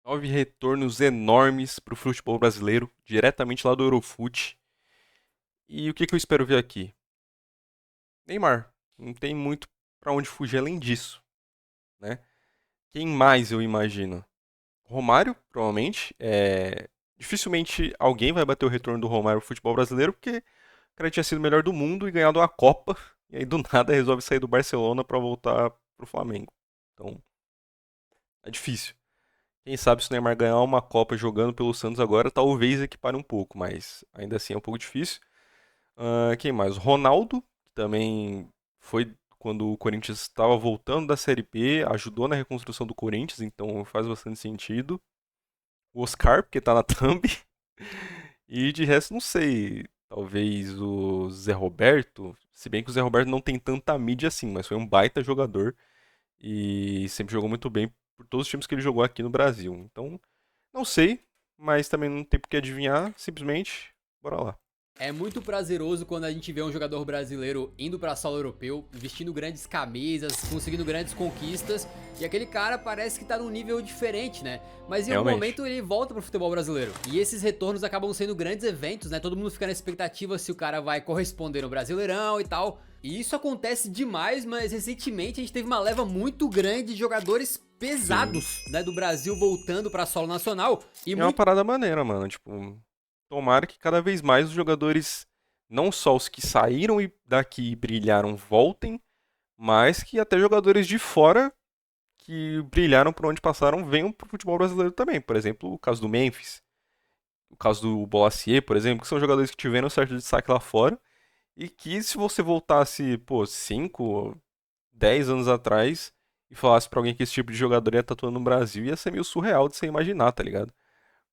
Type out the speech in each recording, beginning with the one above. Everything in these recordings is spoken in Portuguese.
9 retornos enormes para o futebol brasileiro, diretamente lá do Eurofut. E o que eu espero ver aqui? Neymar. Não tem muito para onde fugir além disso, né? Quem mais eu imagino? Romário, provavelmente. Dificilmente alguém vai bater o retorno do Romário no futebol brasileiro, porque o cara tinha sido o melhor do mundo e ganhado a Copa, e aí do nada resolve sair do Barcelona para voltar pro Flamengo. Então, é difícil. Quem sabe se o Neymar ganhar uma Copa jogando pelo Santos agora, talvez equipare um pouco, mas ainda assim é um pouco difícil. Quem mais? Ronaldo, que também foi quando o Corinthians estava voltando da Série B, ajudou na reconstrução do Corinthians, então faz bastante sentido. O Oscar, porque tá na thumb. E de resto, não sei. Talvez o Zé Roberto. Se bem que o Zé Roberto não tem tanta mídia assim, mas foi um baita jogador. E sempre jogou muito bem por todos os times que ele jogou aqui no Brasil. Então, não sei, mas também não tem por que adivinhar. Simplesmente, bora lá. É muito prazeroso quando a gente vê um jogador brasileiro indo pra solo europeu, vestindo grandes camisas, conseguindo grandes conquistas, e aquele cara parece que tá num nível diferente, né? Mas em algum Realmente. momento ele volta pro futebol brasileiro. E esses retornos acabam sendo grandes eventos, né? Todo mundo fica na expectativa se o cara vai corresponder no Brasileirão e tal. E isso acontece demais, mas recentemente a gente teve uma leva muito grande de jogadores Sim. pesados, né, do Brasil voltando pra solo nacional e É uma muito. parada maneira, mano. Tipo, tomara que cada vez mais os jogadores, não só os que saíram daqui e brilharam, voltem, mas que até jogadores de fora que brilharam por onde passaram venham pro futebol brasileiro também. Por exemplo, o caso do Memphis, o caso do Bolasie, por exemplo, que são jogadores que tiveram certo destaque lá fora e que se você voltasse, pô, 5, 10 anos atrás e falasse pra alguém que esse tipo de jogador ia estar atuando no Brasil, ia ser meio surreal de você imaginar, tá ligado?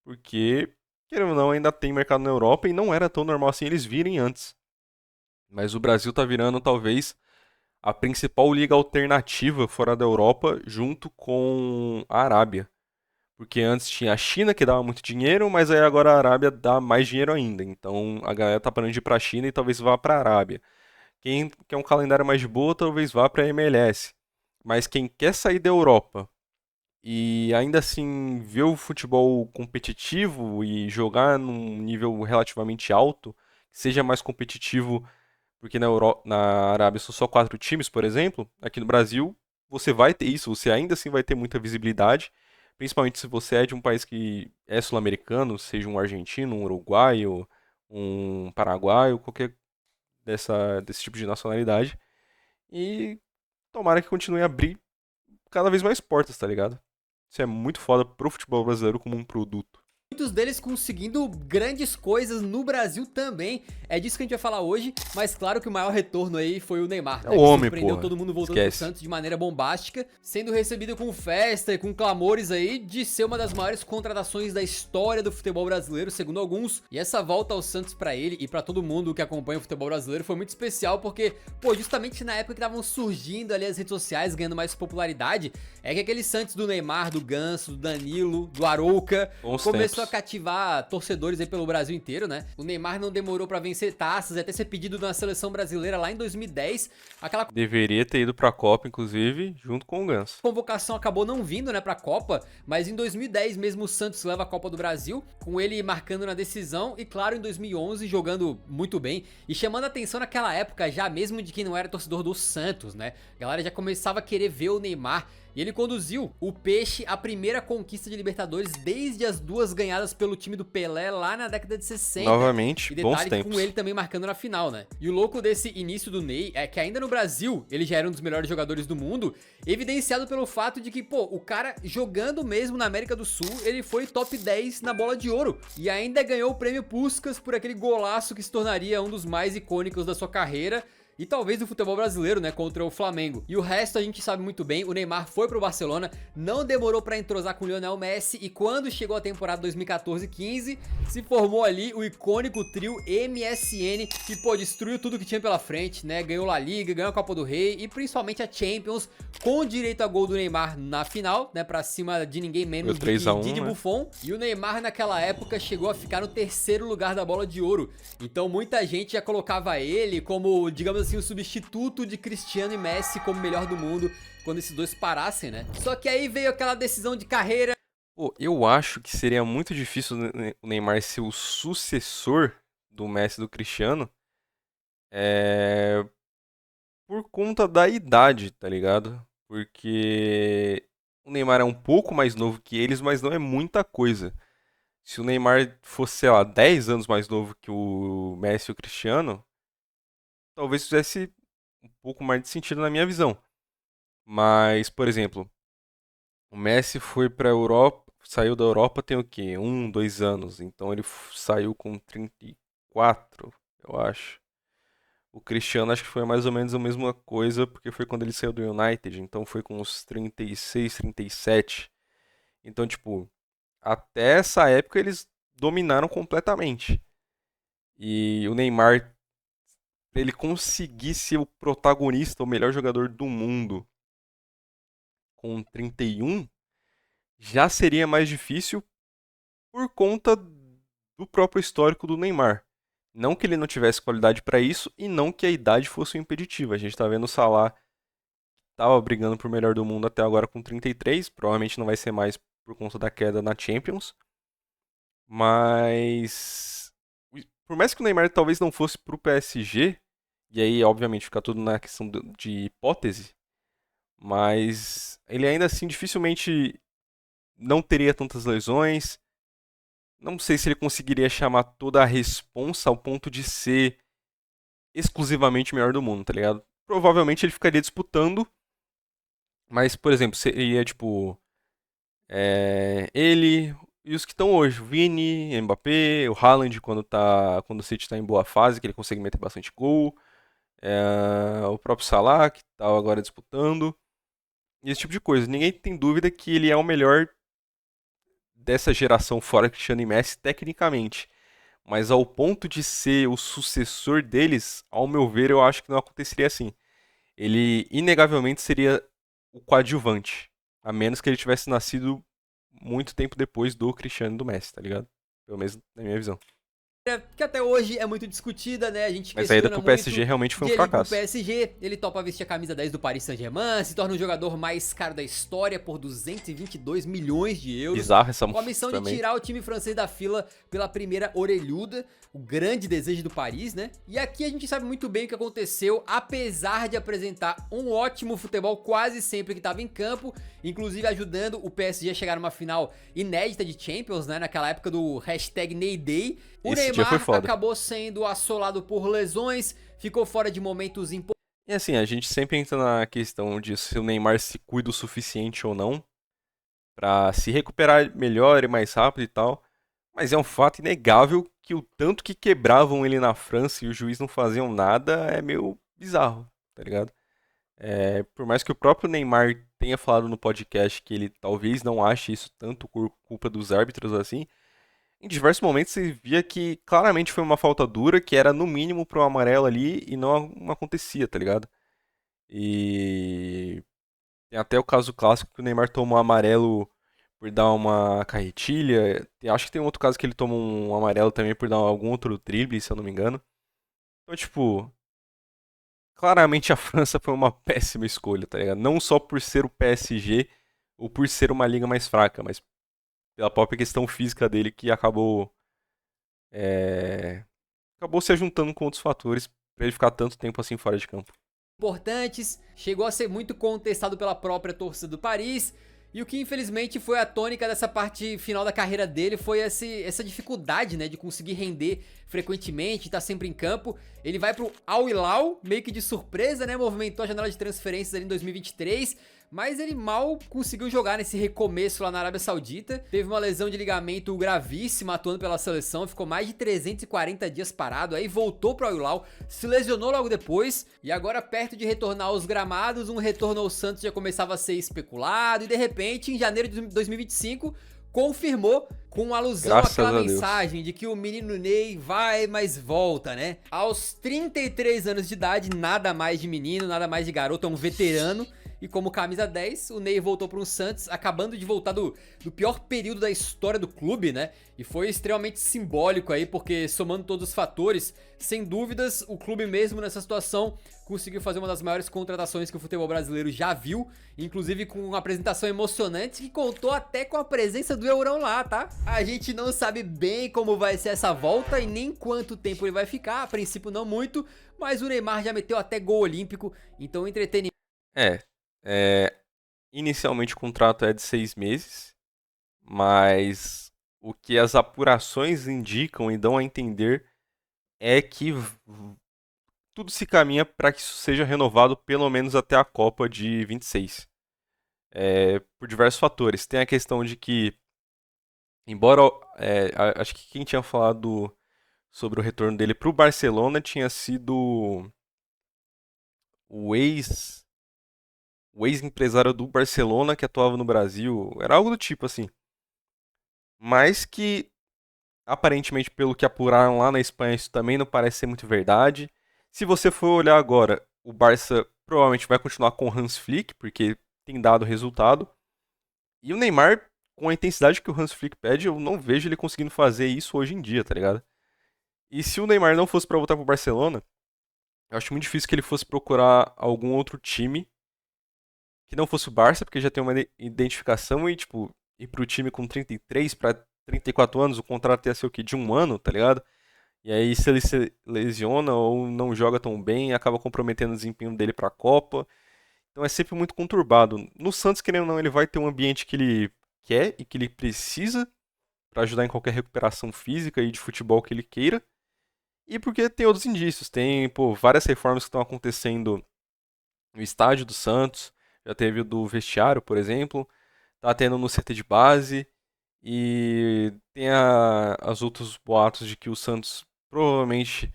Porque, querendo ou não, ainda tem mercado na Europa e não era tão normal assim eles virem antes. Mas o Brasil tá virando talvez a principal liga alternativa fora da Europa, junto com a Arábia. Porque antes tinha a China que dava muito dinheiro, mas aí agora a Arábia dá mais dinheiro ainda. Então a galera tá parando de ir pra China e talvez vá pra Arábia. Quem quer um calendário mais de boa, talvez vá pra MLS. Mas quem quer sair da Europa e ainda assim ver o futebol competitivo e jogar num nível relativamente alto, que seja mais competitivo, porque na Arábia são só 4 times, por exemplo, aqui no Brasil você vai ter isso, você ainda assim vai ter muita visibilidade, principalmente se você é de um país que é sul-americano, seja um argentino, um uruguaio, um paraguaio, qualquer desse tipo de nacionalidade. E tomara que continue a abrir cada vez mais portas, tá ligado? Isso é muito foda pro futebol brasileiro como um produto. Muitos deles conseguindo grandes coisas no Brasil também. É disso que a gente vai falar hoje, mas claro que o maior retorno aí foi o Neymar, É o né? Que homem, surpreendeu porra. todo mundo voltando pro Esquece. Santos de maneira bombástica, sendo recebido com festa e com clamores aí de ser uma das maiores contratações da história do futebol brasileiro, segundo alguns. E essa volta ao Santos pra ele e pra todo mundo que acompanha o futebol brasileiro foi muito especial porque, pô, justamente na época que estavam surgindo ali as redes sociais, ganhando mais popularidade, é que aquele Santos do Neymar, do Ganso, do Danilo, do Arouca Bons começou a tempos. cativar torcedores aí pelo Brasil inteiro, né? O Neymar não demorou pra vencer taças, até ser pedido na seleção brasileira lá em 2010. Aquela Deveria ter ido pra Copa, inclusive, junto com o Ganso. convocação acabou não vindo, né, pra Copa, mas em 2010 mesmo o Santos leva a Copa do Brasil, com ele marcando na decisão e claro, em 2011 jogando muito bem e chamando a atenção naquela época já mesmo de quem não era torcedor do Santos, né? A galera já começava a querer ver o Neymar. E ele conduziu o Peixe à primeira conquista de Libertadores desde as duas ganhadas pelo time do Pelé lá na década de 60. Novamente, E bons detalhe que com tempos. ele também marcando na final, né? E o louco desse início do Ney é que ainda no Brasil ele já era um dos melhores jogadores do mundo, evidenciado pelo fato de que, pô, o cara jogando mesmo na América do Sul, ele foi top 10 na bola de ouro. E ainda ganhou o prêmio Puskás por aquele golaço que se tornaria um dos mais icônicos da sua carreira. E talvez do futebol brasileiro, né, contra o Flamengo. E o resto a gente sabe muito bem, o Neymar foi pro Barcelona, não demorou pra entrosar com o Lionel Messi e quando chegou a temporada 2014-15, se formou ali o icônico trio MSN, que, pô, destruiu tudo que tinha pela frente, né, ganhou a Liga, ganhou a Copa do Rei e principalmente a Champions, com direito a gol do Neymar na final, né, pra cima de ninguém Foi o menos do três a que um, Didi né? Buffon. E o Neymar naquela época chegou a ficar no terceiro lugar da bola de ouro, então muita gente já colocava ele como, digamos assim, o substituto de Cristiano e Messi como melhor do mundo quando esses dois parassem, né? Só que aí veio aquela decisão de carreira Pô, eu acho que seria muito difícil o Neymar ser o sucessor do Messi e do Cristiano, é, por conta da idade, tá ligado? Porque o Neymar é um pouco mais novo que eles, mas não é muita coisa. Se o Neymar fosse, sei lá, 10 anos mais novo que o Messi e o Cristiano, talvez fizesse um pouco mais de sentido na minha visão. Mas, por exemplo, o Messi foi pra Europa, saiu da Europa tem o quê? 2 anos. Então ele saiu com 34, eu acho. O Cristiano acho que foi mais ou menos a mesma coisa, porque foi quando ele saiu do United, então foi com uns 36, 37. Então, tipo, até essa época eles dominaram completamente. E o Neymar, pra ele conseguir ser o protagonista, o melhor jogador do mundo com 31, já seria mais difícil por conta do próprio histórico do Neymar. Não que ele não tivesse qualidade para isso e não que a idade fosse um impeditivo. A gente tá vendo o Salah tava brigando por melhor do mundo até agora com 33, provavelmente não vai ser mais por conta da queda na Champions, mas por mais que o Neymar talvez não fosse pro PSG, e aí obviamente fica tudo na questão de hipótese, mas ele ainda assim dificilmente não teria tantas lesões. Não sei se ele conseguiria chamar toda a responsa ao ponto de ser exclusivamente o melhor do mundo, tá ligado? Provavelmente ele ficaria disputando, mas, por exemplo, seria tipo ele e os que estão hoje, o Vini, Mbappé, o Haaland quando o City tá em boa fase, que ele consegue meter bastante gol, o próprio Salah, que tá agora disputando, e esse tipo de coisa. Ninguém tem dúvida que ele é o melhor dessa geração fora Cristiano e Messi tecnicamente. Mas ao ponto de ser o sucessor deles, ao meu ver, eu acho que não aconteceria assim. Ele inegavelmente seria o coadjuvante, a menos que ele tivesse nascido muito tempo depois do Cristiano e do Messi, tá ligado? Pelo menos na minha visão. Que até hoje é muito discutida, né? A gente Mas a ida questiona pro muito PSG realmente foi um de ele ir pro fracasso. PSG. Ele topa vestir a camisa 10 do Paris Saint-Germain, se torna o jogador mais caro da história por 222 milhões de euros, Bizarro essa com a missão de também. tirar o time francês da fila pela primeira orelhuda, o grande desejo do Paris, né? E aqui a gente sabe muito bem o que aconteceu, apesar de apresentar um ótimo futebol quase sempre que estava em campo, inclusive ajudando o PSG a chegar numa final inédita de Champions, né? Naquela época do #NeyDay. O Esse dia foi Neymar foda. acabou sendo assolado por lesões, ficou fora de momentos importantes. E assim, a gente sempre entra na questão de se o Neymar se cuida o suficiente ou não pra se recuperar melhor e mais rápido e tal. Mas é um fato inegável que o tanto que quebravam ele na França e o juiz não faziam nada é meio bizarro, tá ligado? Por mais que o próprio Neymar tenha falado no podcast que ele talvez não ache isso tanto por culpa dos árbitros assim, em diversos momentos você via que claramente foi uma falta dura, que era no mínimo para um amarelo ali e não acontecia, tá ligado? E tem até o caso clássico que o Neymar tomou amarelo por dar uma carretilha. Acho que tem outro caso que ele toma um amarelo também por dar algum outro drible, se eu não me engano. Então, tipo, claramente a França foi uma péssima escolha, tá ligado? Não só por ser o PSG ou por ser uma liga mais fraca, mas pela própria questão física dele que é, acabou se juntando com outros fatores pra ele ficar tanto tempo assim fora de campo. Chegou a ser muito contestado pela própria torcida do Paris. E o que infelizmente foi a tônica dessa parte final da carreira dele foi essa dificuldade, né, de conseguir render frequentemente, estar sempre em campo. Ele vai pro Al Hilal, meio que de surpresa, né, movimentou a janela de transferências ali em 2023, mas ele mal conseguiu jogar nesse recomeço lá na Arábia Saudita. Teve uma lesão de ligamento gravíssima atuando pela seleção, ficou mais de 340 dias parado, aí voltou pro Al Hilal, se lesionou logo depois, e agora perto de retornar aos gramados, um retorno ao Santos já começava a ser especulado, e de repente, em janeiro de 2025, confirmou com alusão àquela mensagem de que o menino Ney vai, mas volta, né? Aos 33 anos de idade, nada mais de menino, nada mais de garoto, é um veterano. E como camisa 10, o Ney voltou para o Santos, acabando de voltar do pior período da história do clube, né? E foi extremamente simbólico aí, porque somando todos os fatores, sem dúvidas, o clube mesmo nessa situação conseguiu fazer uma das maiores contratações que o futebol brasileiro já viu, inclusive com uma apresentação emocionante que contou até com a presença do Eurão lá, tá? A gente não sabe bem como vai ser essa volta e nem quanto tempo ele vai ficar, a princípio não muito, mas o Neymar já meteu até gol olímpico, então entretenimento. É, é, inicialmente o contrato é de 6 meses, mas o que as apurações indicam e dão a entender é que tudo se caminha para que isso seja renovado pelo menos até a Copa de 26. Por diversos fatores. Tem a questão de que, embora acho que quem tinha falado sobre o retorno dele para o Barcelona tinha sido o ex o ex-empresário do Barcelona que atuava no Brasil, era algo do tipo assim. Mas que aparentemente, pelo que apuraram lá na Espanha, isso também não parece ser muito verdade. Se você for olhar agora, o Barça provavelmente vai continuar com o Hans Flick, porque tem dado resultado. E o Neymar, com a intensidade que o Hans Flick pede, eu não vejo ele conseguindo fazer isso hoje em dia, tá ligado? E se o Neymar não fosse pra voltar pro Barcelona, eu acho muito difícil que ele fosse procurar algum outro time que não fosse o Barça, porque já tem uma identificação e, tipo, ir pro time com 33 pra 34 anos, o contrato ia ser o quê? De um ano, tá ligado? E aí, se ele se lesiona ou não joga tão bem, acaba comprometendo o desempenho dele pra Copa. Então é sempre muito conturbado. No Santos, querendo ou não, ele vai ter um ambiente que ele quer e que ele precisa pra ajudar em qualquer recuperação física e de futebol que ele queira. E porque tem outros indícios, tem, pô, várias reformas que estão acontecendo no estádio do Santos, já teve o do vestiário, por exemplo, tá tendo no CT de base, e tem as outros boatos de que o Santos provavelmente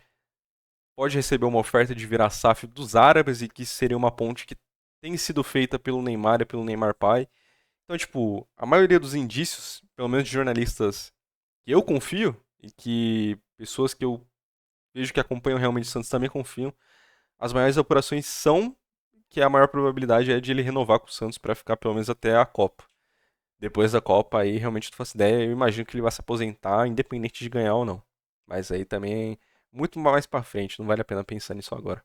pode receber uma oferta de virar SAF dos árabes e que isso seria uma ponte que tem sido feita pelo Neymar e pelo Neymar pai. Então, tipo, a maioria dos indícios, pelo menos de jornalistas que eu confio e que pessoas que eu vejo que acompanham realmente o Santos também confiam, as maiores apurações são que a maior probabilidade é de ele renovar com o Santos para ficar pelo menos até a Copa. Depois da Copa, aí realmente não faço ideia. Eu imagino que ele vai se aposentar, independente de ganhar ou não. Mas aí também, muito mais pra frente, não vale a pena pensar nisso agora.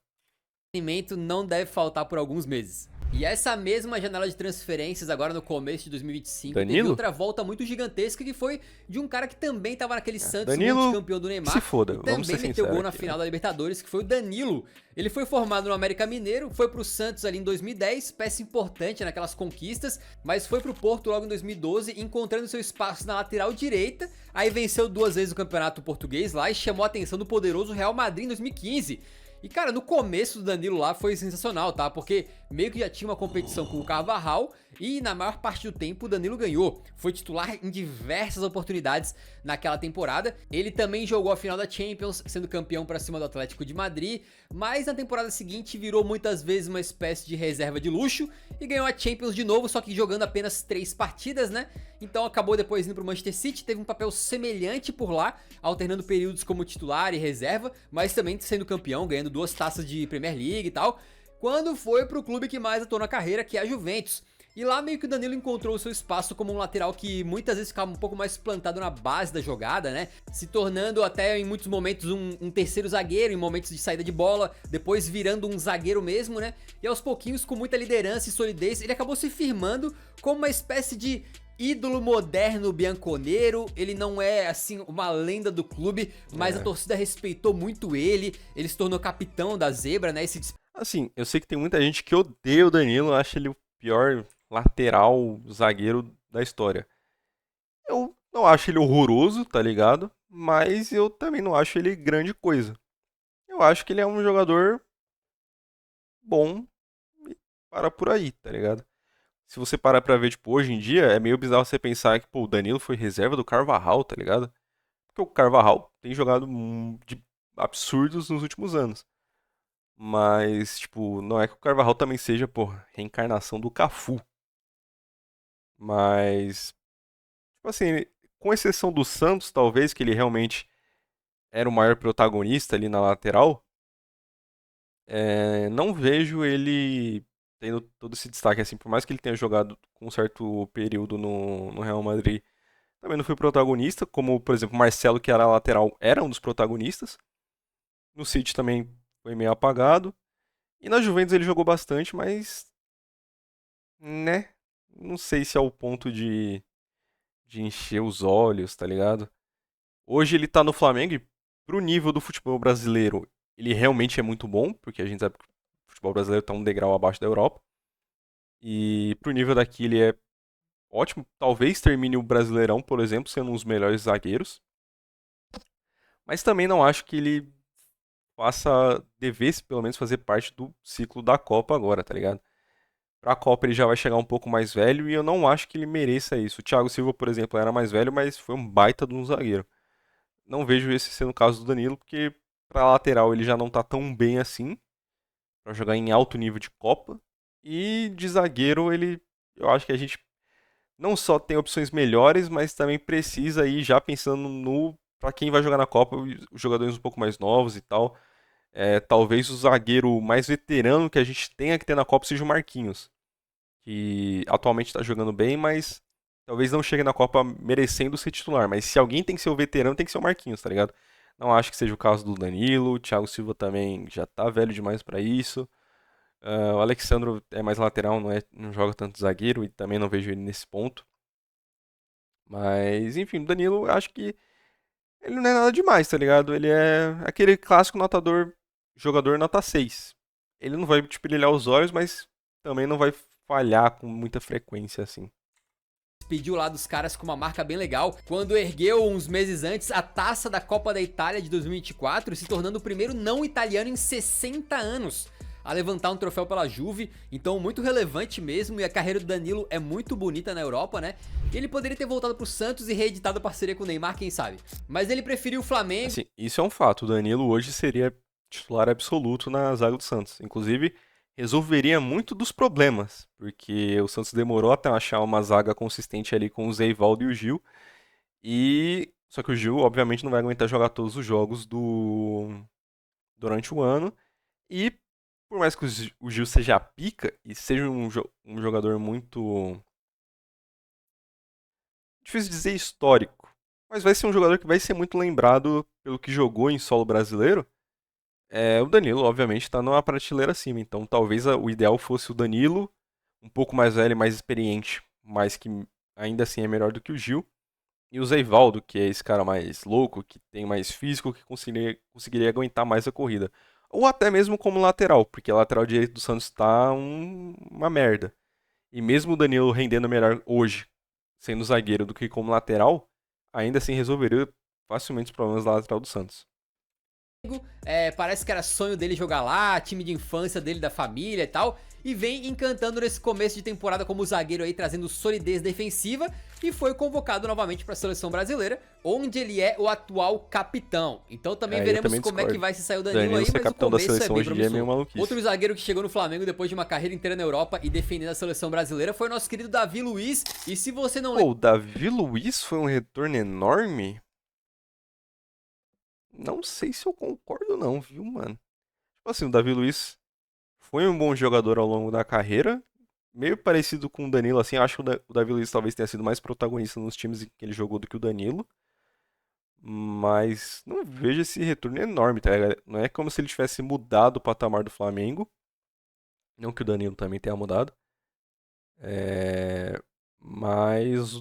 Entretenimento não deve faltar por alguns meses. E essa mesma janela de transferências agora no começo de 2025 teve Danilo? outra volta muito gigantesca que foi de um cara que também estava naquele Santos Danilo, multicampeão do que se Neymar foda, e vamos ser também meteu sinceros gol na aqui, né? final da Libertadores, que foi o Danilo. Ele foi formado no América Mineiro, foi pro Santos ali em 2010, peça importante naquelas conquistas, mas foi pro Porto logo em 2012, encontrando seu espaço na lateral direita, aí venceu 2 vezes o Campeonato Português lá e chamou a atenção do poderoso Real Madrid em 2015. E cara, no começo do Danilo lá foi sensacional, tá? Porque meio que já tinha uma competição com o Carvajal e na maior parte do tempo o Danilo ganhou. Foi titular em diversas oportunidades naquela temporada. Ele também jogou a final da Champions, sendo campeão pra cima do Atlético de Madrid, mas na temporada seguinte virou muitas vezes uma espécie de reserva de luxo e ganhou a Champions de novo, só que jogando apenas 3 partidas, né? Então acabou depois indo pro Manchester City, teve um papel semelhante por lá, alternando períodos como titular e reserva, mas também sendo campeão, ganhando 2 taças de Premier League e tal, quando foi pro clube que mais atuou na carreira, que é a Juventus. E lá meio que o Danilo encontrou o seu espaço como um lateral que muitas vezes ficava um pouco mais plantado na base da jogada, né? Se tornando até em muitos momentos um terceiro zagueiro, em momentos de saída de bola, depois virando um zagueiro mesmo, né? E aos pouquinhos, com muita liderança e solidez, ele acabou se firmando como uma espécie de ídolo moderno bianconeiro. Ele não é assim uma lenda do clube, mas a torcida respeitou muito ele se tornou capitão da zebra, né? Assim, eu sei que tem muita gente que odeia o Danilo, acha ele o pior lateral zagueiro da história. Eu não acho ele horroroso, tá ligado? Mas eu também não acho ele grande coisa. Eu acho que ele é um jogador bom e para por aí, tá ligado? Se você parar pra ver, tipo, hoje em dia, é meio bizarro você pensar que, pô, o Danilo foi reserva do Carvajal, tá ligado? Porque o Carvajal tem jogado de absurdos nos últimos anos. Mas, tipo, não é que o Carvajal também seja, pô, reencarnação do Cafu. Mas, tipo assim, com exceção do Santos, talvez, que ele realmente era o maior protagonista ali na lateral, não vejo ele tendo todo esse destaque, assim, por mais que ele tenha jogado com um certo período no Real Madrid, também não foi protagonista, como, por exemplo, o Marcelo, que era lateral, era um dos protagonistas. No City também foi meio apagado. E na Juventus ele jogou bastante, mas, né, não sei se é o ponto de encher os olhos, tá ligado? Hoje ele tá no Flamengo e pro nível do futebol brasileiro, ele realmente é muito bom, porque a gente sabe que o futebol brasileiro tá um degrau abaixo da Europa. E pro nível daqui ele é ótimo. Talvez termine o Brasileirão, por exemplo, sendo um dos melhores zagueiros. Mas também não acho que ele devesse pelo menos fazer parte do ciclo da Copa agora, tá ligado? Pra Copa ele já vai chegar um pouco mais velho e eu não acho que ele mereça isso. O Thiago Silva, por exemplo, era mais velho, mas foi um baita de um zagueiro. Não vejo esse sendo o caso do Danilo, porque pra lateral ele já não tá tão bem assim, pra jogar em alto nível de Copa. E de zagueiro eu acho que a gente não só tem opções melhores, mas também precisa ir já pensando no para quem vai jogar na Copa, os jogadores um pouco mais novos e tal. Talvez o zagueiro mais veterano que a gente tenha que ter na Copa seja o Marquinhos, que atualmente está jogando bem, mas talvez não chegue na Copa merecendo ser titular. Mas se alguém tem que ser o veterano, tem que ser o Marquinhos, tá ligado? Não acho que seja o caso do Danilo, o Thiago Silva também já tá velho demais para isso. O Alexandro é mais lateral, não joga tanto zagueiro e também não vejo ele nesse ponto. Mas, enfim, o Danilo, acho que ele não é nada demais, tá ligado? Ele é aquele clássico notador, jogador nota 6. Ele não vai te brilhar os olhos, mas também não vai falhar com muita frequência, assim. Pediu lá dos caras com uma marca bem legal, quando ergueu uns meses antes a taça da Copa da Itália de 2024, se tornando o primeiro não italiano em 60 anos a levantar um troféu pela Juve, então muito relevante mesmo, e a carreira do Danilo é muito bonita na Europa, né? Ele poderia ter voltado pro Santos e reeditado a parceria com o Neymar, quem sabe? Mas ele preferiu o Flamengo. Assim, isso é um fato, o Danilo hoje seria titular absoluto na zaga do Santos. Inclusive, resolveria muito dos problemas, porque o Santos demorou até achar uma zaga consistente ali com o Zé Ivaldo e o Gil, só que o Gil, obviamente, não vai aguentar jogar todos os jogos durante o ano. E por mais que o Gil seja pica e seja um jogador muito difícil de dizer histórico, mas vai ser um jogador que vai ser muito lembrado pelo que jogou em solo brasileiro. O Danilo, obviamente, está numa prateleira acima. Então, talvez o ideal fosse o Danilo, um pouco mais velho e mais experiente, mas que ainda assim é melhor do que o Gil. E o Zeivaldo, que é esse cara mais louco, que tem mais físico, que conseguiria aguentar mais a corrida. Ou até mesmo como lateral, porque a lateral direito do Santos tá uma merda. E mesmo o Danilo rendendo melhor hoje, sendo zagueiro, do que como lateral, ainda assim resolveria facilmente os problemas da lateral do Santos. Parece que era sonho dele jogar lá, time de infância dele, da família e tal, e vem encantando nesse começo de temporada como zagueiro aí, trazendo solidez defensiva, e foi convocado novamente para a seleção brasileira, onde ele é o atual capitão. Então também veremos como é que vai se sair o Danilo aí, mas o começo é bem promissor. Outro zagueiro que chegou no Flamengo depois de uma carreira inteira na Europa e defendendo a seleção brasileira foi o nosso querido Davi Luiz, e se você não... O Davi Luiz foi um retorno enorme? Não sei se eu concordo não, viu, mano? Tipo assim, o Davi Luiz foi um bom jogador ao longo da carreira, meio parecido com o Danilo, assim, acho que o Davi Luiz talvez tenha sido mais protagonista nos times em que ele jogou do que o Danilo, mas não vejo esse retorno enorme, tá ligado? Não é como se ele tivesse mudado o patamar do Flamengo, não que o Danilo também tenha mudado, mas,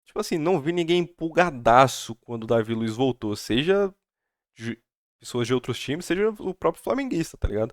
tipo assim, não vi ninguém empolgadaço quando o Davi Luiz voltou, seja pessoas de outros times, seja o próprio flamenguista, tá ligado?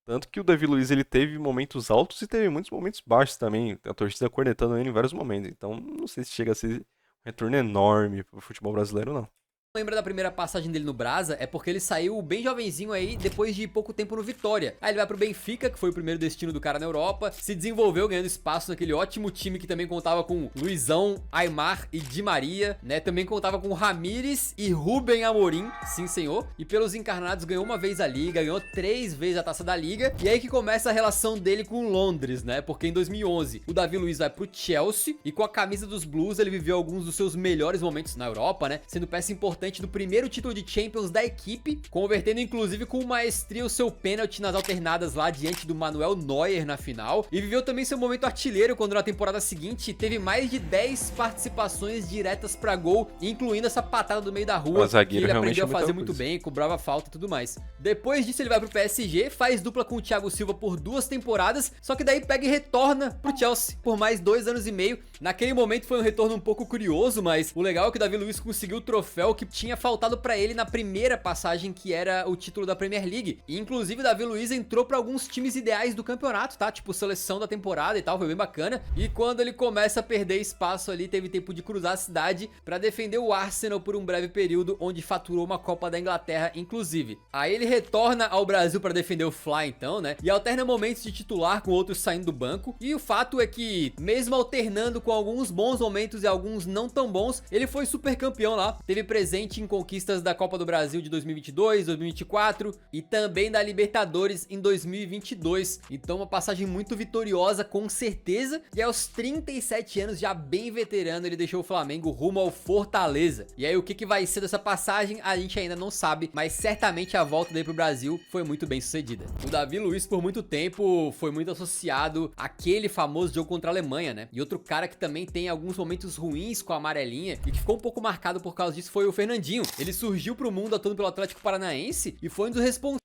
Tanto que o Davi Luiz ele teve momentos altos e teve muitos momentos baixos também. A torcida cornetando ele em vários momentos. Então, não sei se chega a ser um retorno enorme pro futebol brasileiro, não. Lembra da primeira passagem dele no Brasa, é porque ele saiu bem jovenzinho aí, depois de pouco tempo no Vitória. Aí ele vai pro Benfica, que foi o primeiro destino do cara na Europa, se desenvolveu ganhando espaço naquele ótimo time que também contava com Luizão, Aimar e Di Maria, né? Também contava com Ramires e Rubem Amorim, sim senhor. E pelos encarnados ganhou uma vez a Liga, ganhou 3 vezes a Taça da Liga. E aí que começa a relação dele com Londres, né? Porque em 2011 o Davi Luiz vai pro Chelsea e com a camisa dos Blues ele viveu alguns dos seus melhores momentos na Europa, né? Sendo peça importante importante do primeiro título de Champions da equipe, convertendo inclusive com maestria o seu pênalti nas alternadas lá diante do Manuel Neuer na final, e viveu também seu momento artilheiro quando na temporada seguinte teve mais de 10 participações diretas pra gol, incluindo essa patada do meio da rua, que ele aprendeu a fazer muito bem, cobrava falta e tudo mais. Depois disso ele vai pro PSG, faz dupla com o Thiago Silva por 2 temporadas, só que daí pega e retorna pro Chelsea por mais 2 anos e meio. Naquele momento foi um retorno um pouco curioso, mas o legal é que o Davi Luiz conseguiu o troféu que tinha faltado pra ele na primeira passagem, que era o título da Premier League. E inclusive o Davi Luiz entrou pra alguns times ideais do campeonato, tá? Tipo seleção da temporada e tal, foi bem bacana. E quando ele começa a perder espaço ali, teve tempo de cruzar a cidade pra defender o Arsenal por um breve período, onde faturou uma Copa da Inglaterra, inclusive. Aí ele retorna ao Brasil pra defender o Fly, então, né? E alterna momentos de titular com outros saindo do banco. E o fato é que, mesmo alternando com alguns bons momentos e alguns não tão bons, ele foi super campeão lá. Teve presente em conquistas da Copa do Brasil de 2022, 2024 e também da Libertadores em 2022. Então uma passagem muito vitoriosa, com certeza. E aos 37 anos, já bem veterano, ele deixou o Flamengo rumo ao Fortaleza. E aí o que vai ser dessa passagem, a gente ainda não sabe, mas certamente a volta dele pro Brasil foi muito bem sucedida. O Davi Luiz por muito tempo foi muito associado àquele famoso jogo contra a Alemanha, né? E outro cara que também tem alguns momentos ruins com a amarelinha e que ficou um pouco marcado por causa disso foi o Fernandinho. Ele surgiu pro mundo atuando pelo Atlético Paranaense e foi um dos responsáveis.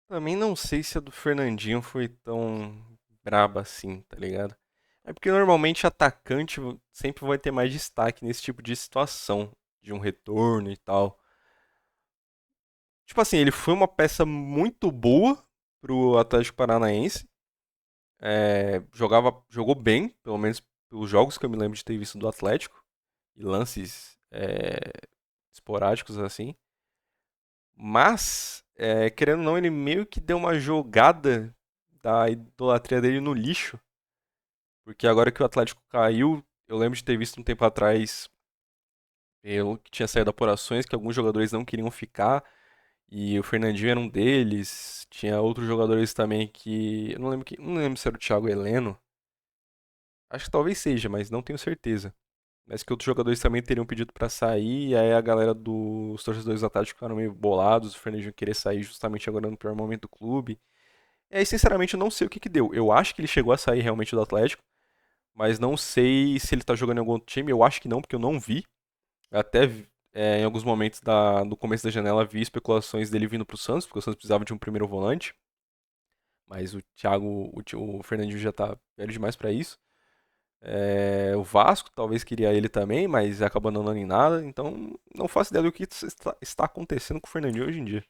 Também não sei se a do Fernandinho foi tão braba assim, tá ligado? É porque normalmente atacante sempre vai ter mais destaque nesse tipo de situação, de um retorno e tal. Tipo assim, ele foi uma peça muito boa pro Atlético Paranaense. Jogou bem, pelo menos pelos jogos que eu me lembro de ter visto do Atlético. E lances esporádicos assim. Mas, querendo ou não, ele meio que deu uma jogada da idolatria dele no lixo. Porque agora que o Atlético caiu, eu lembro de ter visto um tempo atrás, pelo que tinha saído apurações, que alguns jogadores não queriam ficar. E o Fernandinho era um deles. Tinha outros jogadores também que. Eu não lembro se era o Thiago Heleno. Acho que talvez seja, mas não tenho certeza. Mas que outros jogadores também teriam pedido pra sair. E aí a galera dos torcedores do Atlético ficaram meio bolados. O Fernandinho querer sair justamente agora no pior momento do clube. E aí, sinceramente, eu não sei o que que deu. Eu acho que ele chegou a sair realmente do Atlético. Mas não sei se ele tá jogando em algum outro time. Eu acho que não, porque eu não vi. Até em alguns momentos no começo da janela vi especulações dele vindo pro Santos, porque o Santos precisava de um primeiro volante. Mas o Fernandinho já tá velho demais pra isso. O Vasco talvez queria ele também, mas acabou não dando em nada. Então não faço ideia do que está acontecendo com o Fernandinho hoje em dia.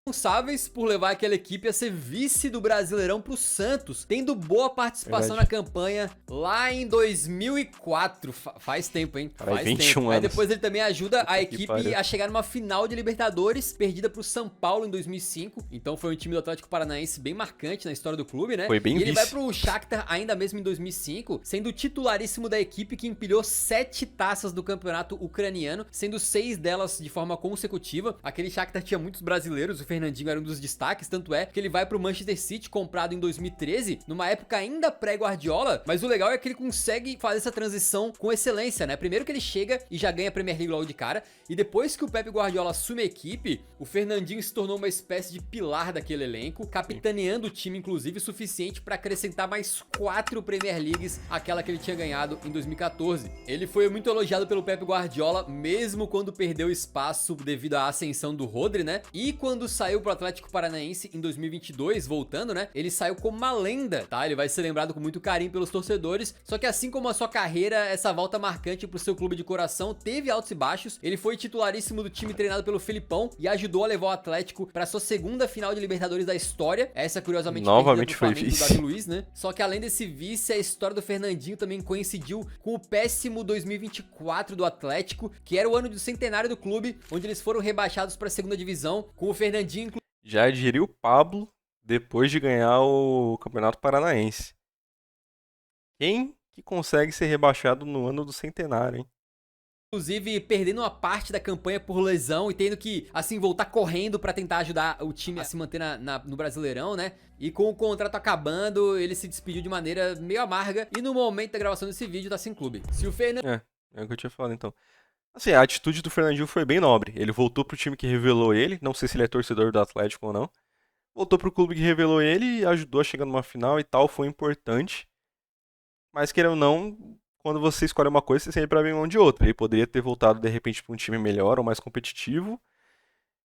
Responsáveis por levar aquela equipe a ser vice do Brasileirão pro Santos, tendo boa participação Verdade. na campanha lá em 2004. Faz tempo, hein? Caralho, Faz 21 tempo. Aí anos. depois ele também ajuda a Puta que equipe pariu. a chegar numa final de Libertadores, perdida pro São Paulo em 2005. Então foi um time do Atlético Paranaense bem marcante na história do clube, né? Foi bem E ele vai vice. pro Shakhtar ainda mesmo em 2005, sendo titularíssimo da equipe, que empilhou 7 taças do campeonato ucraniano, sendo 6 delas de forma consecutiva. Aquele Shakhtar tinha muitos brasileiros, o Fernandinho era um dos destaques, tanto é que ele vai pro Manchester City, comprado em 2013, numa época ainda pré-Guardiola, mas o legal é que ele consegue fazer essa transição com excelência, né? Primeiro que ele chega e já ganha a Premier League logo de cara, e depois que o Pep Guardiola assume a equipe, o Fernandinho se tornou uma espécie de pilar daquele elenco, capitaneando o time, inclusive, o suficiente para acrescentar mais 4 Premier Leagues àquela que ele tinha ganhado em 2014. Ele foi muito elogiado pelo Pep Guardiola, mesmo quando perdeu espaço devido à ascensão do Rodri, né? E quando saiu pro Atlético Paranaense em 2022, voltando, né? Ele saiu como uma lenda, tá? Ele vai ser lembrado com muito carinho pelos torcedores. Só que assim como a sua carreira, essa volta marcante pro seu clube de coração teve altos e baixos. Ele foi titularíssimo do time treinado pelo Felipão e ajudou a levar o Atlético pra sua segunda final de Libertadores da história. Essa, curiosamente, Novamente foi Flamengo do vice. Davi Luiz, né? Só que além desse vice, a história do Fernandinho também coincidiu com o péssimo 2024 do Atlético, que era o ano do centenário do clube, onde eles foram rebaixados pra segunda divisão, com o Fernandinho Já diria o Pablo depois de ganhar o Campeonato Paranaense. Quem que consegue ser rebaixado no ano do centenário, hein? inclusive perdendo uma parte da campanha por lesão e tendo que, assim, voltar correndo pra tentar ajudar o time a se manter no Brasileirão, né? E com o contrato acabando, ele se despediu de maneira meio amarga e no momento da gravação desse vídeo tá sem clube. Se o Fernandinho É o que eu tinha falado então. Assim, a atitude do Fernandinho foi bem nobre. Ele voltou pro time que revelou ele. Não sei se ele é torcedor do Atlético ou não. Voltou pro clube que revelou ele e ajudou a chegar numa final e tal. Foi importante. Mas, querendo ou não, quando você escolhe uma coisa, você sempre abre mão de outra. Ele poderia ter voltado, de repente, pra um time melhor ou mais competitivo.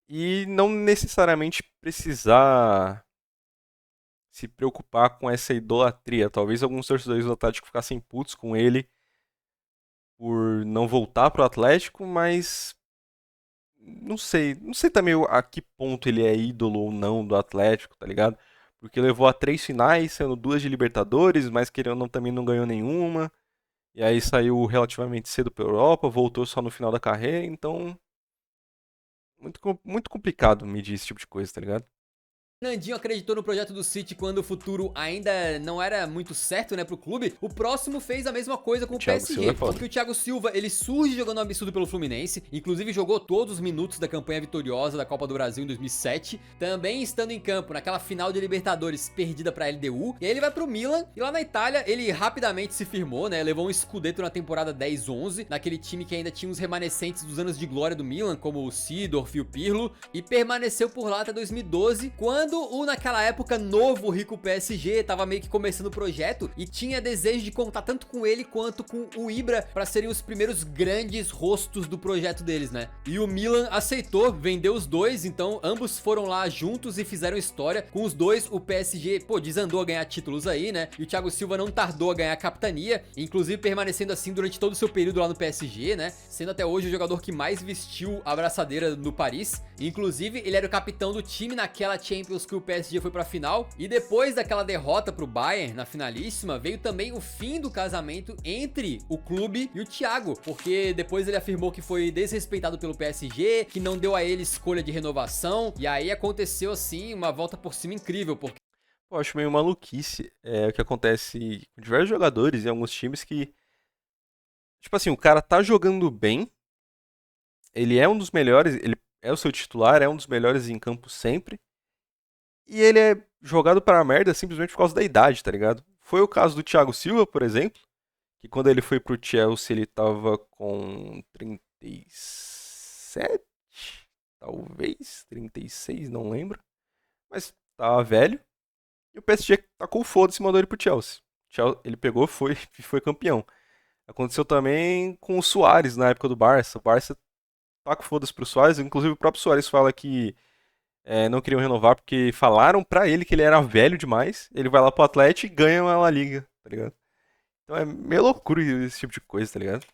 E não necessariamente precisar se preocupar com essa idolatria. Talvez alguns torcedores do Atlético ficassem putos com ele por não voltar pro Atlético, mas não sei também a que ponto ele é ídolo ou não do Atlético, tá ligado? Porque levou a 3 finais, sendo 2 de Libertadores, mas querendo ou não também não ganhou nenhuma. E aí saiu relativamente cedo pra Europa, voltou só no final da carreira, então muito complicado medir esse tipo de coisa, tá ligado? Nandinho acreditou no projeto do City quando o futuro ainda não era muito certo, né, pro clube. O próximo fez a mesma coisa com O o Thiago Silva é PSG, foda. porque o Thiago Silva, ele surge jogando um absurdo pelo Fluminense, inclusive jogou todos os minutos da campanha vitoriosa da Copa do Brasil em 2007, também estando em campo naquela final de Libertadores perdida pra LDU, e aí ele vai pro Milan, e lá na Itália ele rapidamente se firmou, né, levou um Scudetto na temporada 10-11, naquele time que ainda tinha os remanescentes dos anos de glória do Milan, como o Seedorf e o Pirlo, e permaneceu por lá até 2012, quando o naquela época novo rico PSG tava meio que começando o projeto e tinha desejo de contar tanto com ele quanto com o Ibra para serem os primeiros grandes rostos do projeto deles, né? E o Milan aceitou, vendeu os dois, então ambos foram lá juntos e fizeram história. Com os dois, o PSG, pô, desandou a ganhar títulos aí, né? E o Thiago Silva não tardou a ganhar a capitania, inclusive permanecendo assim durante todo o seu período lá no PSG, né? Sendo até hoje o jogador que mais vestiu a braçadeira no Paris. Inclusive, ele era o capitão do time naquela Champions que o PSG foi pra final. E depois daquela derrota pro Bayern na finalíssima, veio também o fim do casamento entre o clube e o Thiago, porque depois ele afirmou que foi desrespeitado pelo PSG, que não deu a ele escolha de renovação. E aí aconteceu assim uma volta por cima incrível, porque Pô, eu acho meio maluquice o que acontece com diversos jogadores em alguns times que, tipo assim, o cara tá jogando bem, ele é um dos melhores, ele é o seu titular, é um dos melhores em campo sempre, e ele é jogado para a merda simplesmente por causa da idade, tá ligado? Foi o caso do Thiago Silva, por exemplo, que quando ele foi pro Chelsea ele tava com 37, talvez, 36, não lembro, mas tava velho, e o PSG tacou o foda-se e mandou ele pro Chelsea. Ele pegou, foi e foi campeão. Aconteceu também com o Suárez na época do Barça. O Barça taca o foda-se pro Suárez, inclusive o próprio Suárez fala que não queriam renovar porque falaram pra ele que ele era velho demais. Ele vai lá pro Atlético e ganha uma La Liga, tá ligado? Então é meio loucura esse tipo de coisa, tá ligado?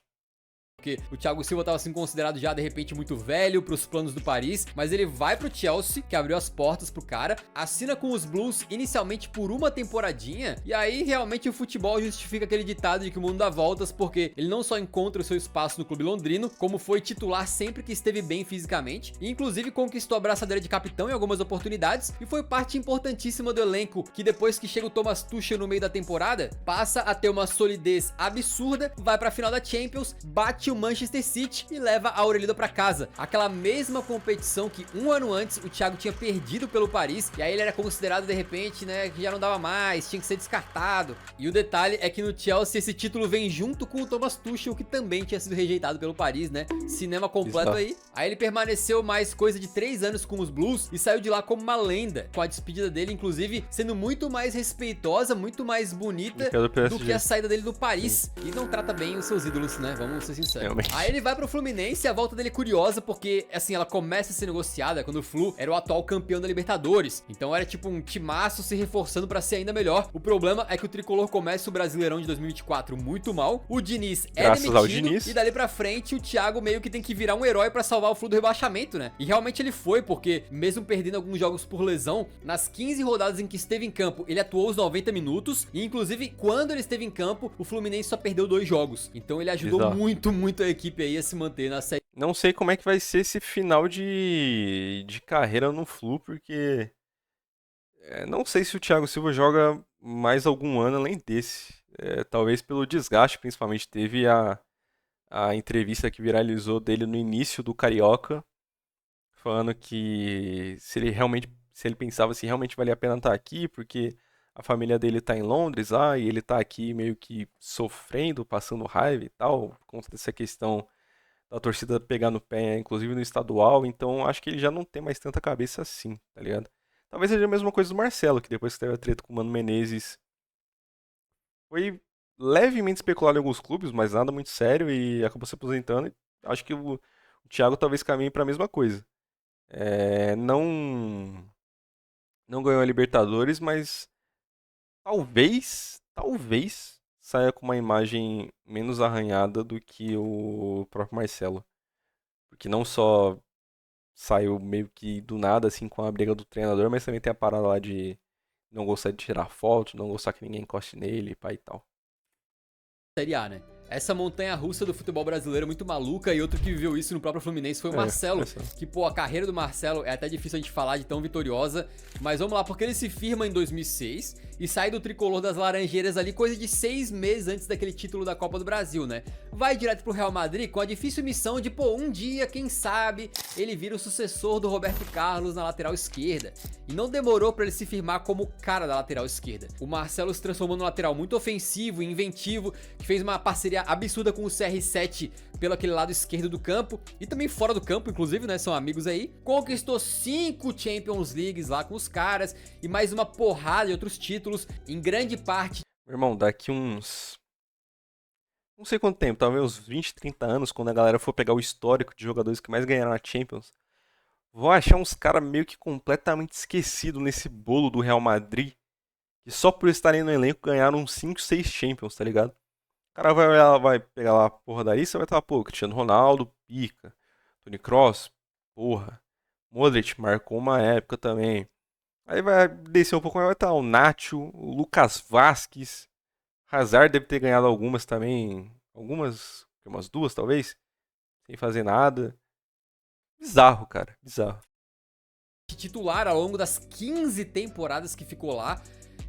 porque o Thiago Silva estava sendo considerado já de repente muito velho para os planos do Paris, mas ele vai pro Chelsea, que abriu as portas pro cara, assina com os Blues inicialmente por uma temporadinha, e aí realmente o futebol justifica aquele ditado de que o mundo dá voltas, porque ele não só encontra o seu espaço no clube londrino, como foi titular sempre que esteve bem fisicamente, e inclusive conquistou a braçadeira de capitão em algumas oportunidades, e foi parte importantíssima do elenco, que depois que chega o Thomas Tuchel no meio da temporada, passa a ter uma solidez absurda, vai pra final da Champions, bate o Manchester City e leva a Aurelida pra casa. Aquela mesma competição que um ano antes o Thiago tinha perdido pelo Paris, e aí ele era considerado de repente, né, que já não dava mais, tinha que ser descartado. E o detalhe é que no Chelsea esse título vem junto com o Thomas Tuchel, que também tinha sido rejeitado pelo Paris, né? Cinema completo Bizarro. aí. Aí ele permaneceu mais coisa de 3 anos com os Blues e saiu de lá como uma lenda, com a despedida dele, inclusive, sendo muito mais respeitosa, muito mais bonita Do que a do do que a PSG. saída dele do Sim, Paris. E não trata bem os seus ídolos, né? Vamos ser sinceros. Aí realmente. ele vai pro Fluminense, a volta dele é curiosa porque, assim, ela começa a ser negociada quando o Flu era o atual campeão da Libertadores. Então era tipo um timaço se reforçando pra ser ainda melhor. O problema é que o Tricolor começa o Brasileirão de 2024 muito mal. O Diniz é Graças ao demitido Diniz. e dali pra frente o Thiago meio que tem que virar um herói pra salvar o Flu do rebaixamento, né? E realmente ele foi, porque mesmo perdendo alguns jogos por lesão, nas 15 rodadas em que esteve em campo, ele atuou os 90 minutos e inclusive quando ele esteve em campo, o Fluminense só perdeu 2 jogos. Então ele ajudou Bizarro. muito a equipe aí a se manter na série. Não sei como é que vai ser esse final de carreira no Flu, porque não sei se o Thiago Silva joga mais algum ano além desse. Talvez pelo desgaste, principalmente. Teve a entrevista que viralizou dele no início do Carioca, falando que se ele pensava se realmente valia a pena estar aqui, porque a família dele tá em Londres lá, e ele tá aqui meio que sofrendo, passando raiva e tal, por conta dessa questão da torcida pegar no pé, inclusive no estadual, então acho que ele já não tem mais tanta cabeça assim, tá ligado? Talvez seja a mesma coisa do Marcelo, que depois que teve a treta com o Mano Menezes, foi levemente especulado em alguns clubes, mas nada muito sério e acabou se aposentando. E acho que o Thiago talvez caminhe para a mesma coisa. Não ganhou a Libertadores, mas talvez saia com uma imagem menos arranhada do que o próprio Marcelo. Porque não só saiu meio que do nada, assim, com a briga do treinador, mas também tem a parada lá de não gostar de tirar foto, não gostar que ninguém encoste nele, pai e tal. Série A, né? Essa montanha-russa do futebol brasileiro é muito maluca, e outro que viveu isso no próprio Fluminense foi o Marcelo, que, pô, a carreira do Marcelo é até difícil a gente falar de tão vitoriosa, mas vamos lá, porque ele se firma em 2006 e sai do tricolor das Laranjeiras ali coisa de 6 meses antes daquele título da Copa do Brasil, né? Vai direto pro Real Madrid com a difícil missão de, pô, um dia, quem sabe, ele vira o sucessor do Roberto Carlos na lateral esquerda. E não demorou pra ele se firmar como o cara da lateral esquerda. O Marcelo se transformou num lateral muito ofensivo e inventivo, que fez uma parceria absurda com o CR7 pelo aquele lado esquerdo do campo e também fora do campo, inclusive, né, são amigos aí. Conquistou 5 Champions Leagues lá com os caras e mais uma porrada de outros títulos, em grande parte. Meu irmão, daqui uns não sei quanto tempo, talvez uns 20, 30 anos, quando a galera for pegar o histórico de jogadores que mais ganharam a Champions, vão achar uns caras meio que completamente esquecidos nesse bolo do Real Madrid, que só por estarem no elenco ganharam uns 5, 6 Champions, tá ligado? O cara vai olhar, vai pegar lá a porra da lista, vai estar, pô, Cristiano Ronaldo, pica, Toni Kroos, porra, Modric marcou uma época também. Aí vai descer um pouco mais, vai estar o Nacho, o Lucas Vasquez, Hazard deve ter ganhado algumas também, umas duas talvez, sem fazer nada. Bizarro, cara, bizarro. Titular ao longo das 15 temporadas que ficou lá.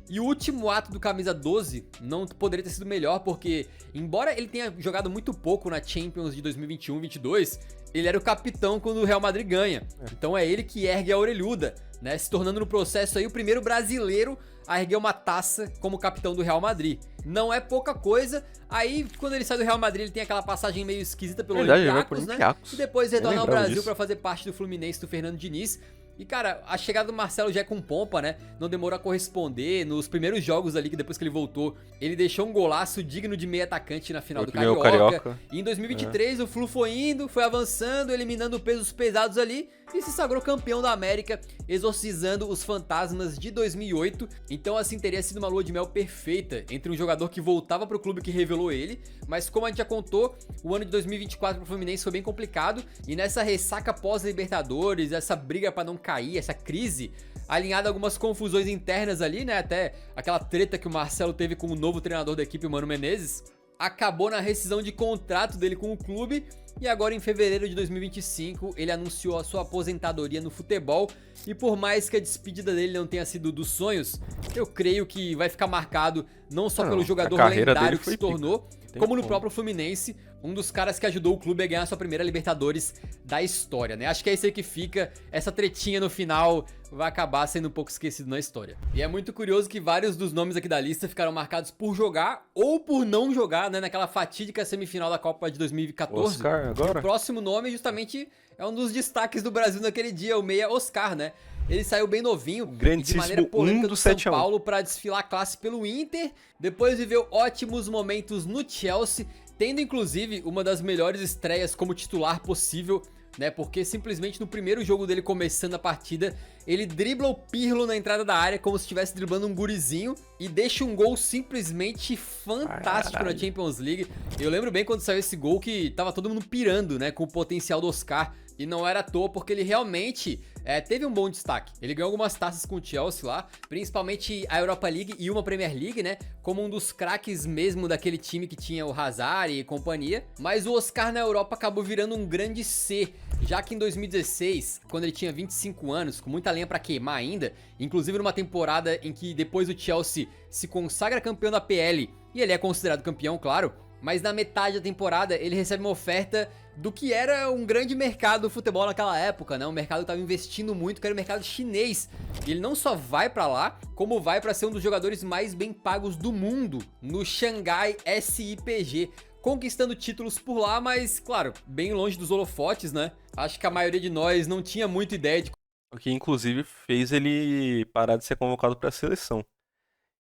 E o último ato do camisa 12 não poderia ter sido melhor, porque embora ele tenha jogado muito pouco na Champions de 2021-22, ele era o capitão quando o Real Madrid ganha. Então é ele que ergue a orelhuda, né? Se tornando no processo aí o primeiro brasileiro a erguer uma taça como capitão do Real Madrid. Não é pouca coisa. Aí, quando ele sai do Real Madrid, ele tem aquela passagem meio esquisita pelo Olympiacos, né? E depois retorna ao Brasil pra fazer parte do Fluminense do Fernando Diniz. E, cara, a chegada do Marcelo já é com pompa, né? Não demorou a corresponder. Nos primeiros jogos ali, que depois que ele voltou, ele deixou um golaço digno de meio atacante na final do Carioca. E em 2023, o Flu foi indo, foi avançando, eliminando pesos pesados ali e se sagrou campeão da América, exorcizando os fantasmas de 2008. Então, assim, teria sido uma lua de mel perfeita entre um jogador que voltava pro clube que revelou ele, mas como a gente já contou, o ano de 2024 pro Fluminense foi bem complicado, e nessa ressaca pós-Libertadores, essa briga pra não cair, essa crise, alinhada a algumas confusões internas ali, né, até aquela treta que o Marcelo teve com o novo treinador da equipe, o Mano Menezes, acabou na rescisão de contrato dele com o clube, e agora em fevereiro de 2025 ele anunciou a sua aposentadoria no futebol, e por mais que a despedida dele não tenha sido dos sonhos, eu creio que vai ficar marcado não só pelo jogador lendário que se tornou, como no próprio Fluminense, um dos caras que ajudou o clube a ganhar sua primeira Libertadores da história, né? Acho que é isso aí que fica, essa tretinha no final vai acabar sendo um pouco esquecido na história. E é muito curioso que vários dos nomes aqui da lista ficaram marcados por jogar ou por não jogar, né? Naquela fatídica semifinal da Copa de 2014. Oscar agora? O próximo nome justamente é um dos destaques do Brasil naquele dia, o meia Oscar, né? Ele saiu bem novinho e de maneira polêmica do São Paulo para desfilar a classe pelo Inter, depois viveu ótimos momentos no Chelsea, tendo inclusive uma das melhores estreias como titular possível, né? Porque simplesmente no primeiro jogo dele começando a partida, ele dribla o Pirlo na entrada da área como se estivesse driblando um gurizinho e deixa um gol simplesmente fantástico na Champions League. Eu lembro bem quando saiu esse gol que tava todo mundo pirando, né, com o potencial do Oscar. E não era à toa, porque ele realmente teve um bom destaque. Ele ganhou algumas taças com o Chelsea lá, principalmente a Europa League e uma Premier League, né? Como um dos craques mesmo daquele time que tinha o Hazard e companhia. Mas o Oscar na Europa acabou virando um grande C, já que em 2016, quando ele tinha 25 anos, com muita lenha pra queimar ainda, inclusive numa temporada em que depois o Chelsea se consagra campeão da PL, e ele é considerado campeão, claro, mas na metade da temporada ele recebe uma oferta do que era um grande mercado do futebol naquela época, né? Um mercado que estava investindo muito, que era o mercado chinês. E ele não só vai pra lá, como vai pra ser um dos jogadores mais bem pagos do mundo no Xangai SIPG, conquistando títulos por lá, mas, claro, bem longe dos holofotes, né? Acho que a maioria de nós não tinha muita ideia de. O que inclusive fez ele parar de ser convocado para a seleção.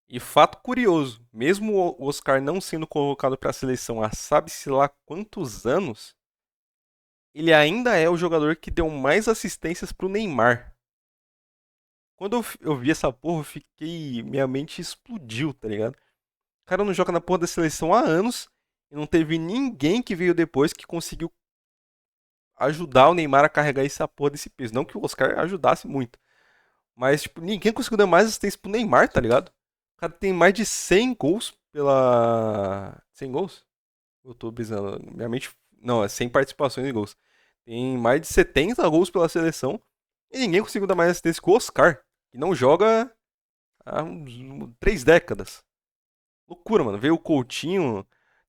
E fato curioso, mesmo o Oscar não sendo convocado para a seleção há sabe-se lá quantos anos, ele ainda é o jogador que deu mais assistências pro Neymar. Quando eu vi essa porra, eu fiquei. Minha mente explodiu, tá ligado? O cara não joga na porra da seleção há anos e não teve ninguém que veio depois que conseguiu ajudar o Neymar a carregar essa porra desse peso. Não que o Oscar ajudasse muito. Mas, tipo, ninguém conseguiu dar mais assistência pro Neymar, tá ligado? O cara tem mais de 100 gols pela. 100 gols? Eu tô brisando. Minha mente. Não, é 100 participações em gols. Tem mais de 70 gols pela seleção. E ninguém conseguiu dar mais assistência que o Oscar. Que não joga há 3 décadas. Loucura, mano. Veio o Coutinho.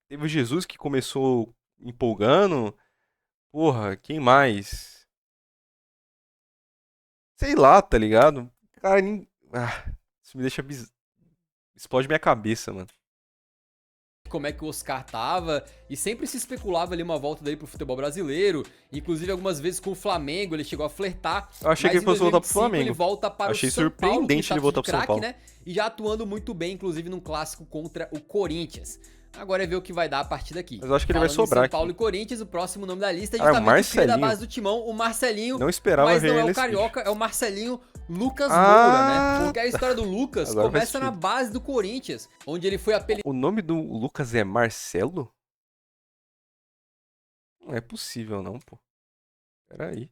Teve o Jesus que começou empolgando. Porra, quem mais? Sei lá, tá ligado? Cara, isso me deixa explode minha cabeça, mano. Como é que o Oscar tava, e sempre se especulava ali uma volta dele pro futebol brasileiro, inclusive algumas vezes com o Flamengo, ele chegou a flertar. Eu achei que Mas ele fosse voltar pro 2025 ele Flamengo. volta para Achei o São Paulo, com surpreendente ele status voltar de pro São craque, Paulo. né? E já atuando muito bem, inclusive num clássico contra o Corinthians. Agora é ver o que vai dar a partir daqui. Mas eu acho que ele vai Falando em sobrar São Paulo aqui. e Corinthians, o próximo nome da lista é Cara, o justamente o cria da Marcelinho. base do Timão, o Marcelinho. Não esperava mas ver não é ele o nesse Carioca, vídeo. é o Marcelinho Lucas Ah! Moura, né? Porque a história do Lucas Agora faz começa na sentido. base do Corinthians, onde ele foi apelidado. O nome do Lucas é Marcelo? Não é possível não, pô. Pera aí.